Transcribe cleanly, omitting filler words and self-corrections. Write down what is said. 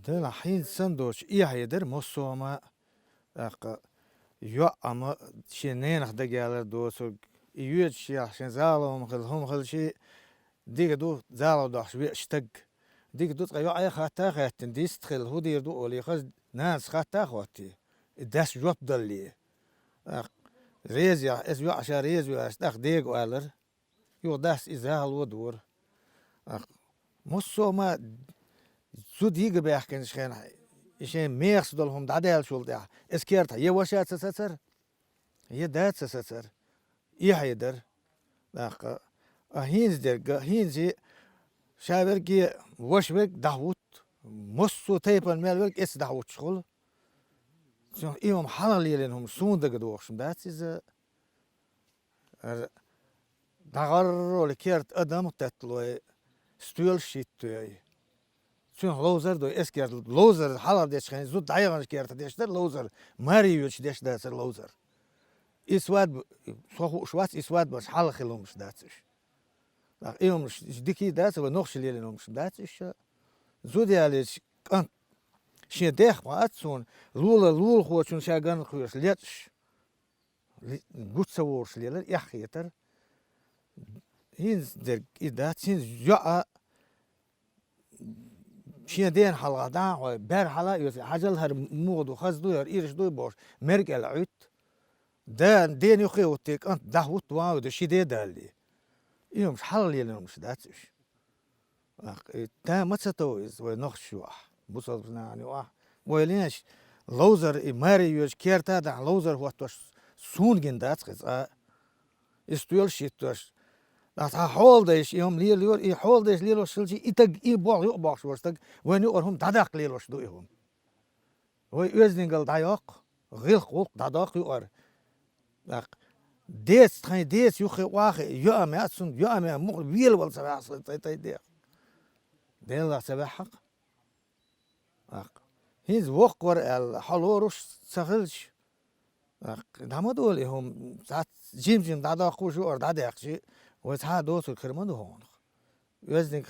Den hinsen doç iyahidir mosoma yo ama şey neynah da gelir doçu iyüt şey ahşen zalom hım şey dige do zalo da şbi iştag dige do yo ay hatta hatten distkhil hu dir do oli khaz nas hatta khoti das job dalli rez ya es yo aşağı rez yo astak dig alır yo das izal wodur mosoma zu die bergen schen işe meers dolhum dadel şol ya eskert ye başa tsatser ye dat tsatser ihayder bak hinz der hinzi şaver ki boşbek davut mosu taypan melbek es davut şol so imam halal yelenhum sunda gedoxum dat is dagar ol kert adam tatlo stul shit Çünkü lozer do esker lozer halal deşken zu dayagan kert deşler lozer mariyoç deşler lozer iswad sohu şvat iswad baş hal khilumş datsış bak iyomş diki dats ve noch şilelenumş datsış zu dialiç kan şey deh vat son lul hoçun şagan khuyus letş gut savur şileler yah yeter hinz der idat hinz ya Şimdi den halada o ber hala yüz hacel her muğdu khaz duyar iriş duy boş merkel üt den yuxi utik ant dahut wa de şide dalli yum halal yelenmiş datsış bak ta matsato iz ve noch şu bu sözna yani wa weliniş lozer mari yüz kerta da lozer what sun gen datsız istuyol şittos Dat holdes iom lielior I holdes lielos silci itag I bol yo box worstak when you orhum dadak lielos do ihum. Oy özdingel dayak gil qulq dadak yo or. Bak des tray des yo khwaq yo ama sun yo ama mo wiel wal sabah tay de. Del sabah haq. Bak hiz waq war al halorus sakhilch. Bak damadol ihum zat jim dadak yo or dadak وتها دوت الكرمان هون وزنك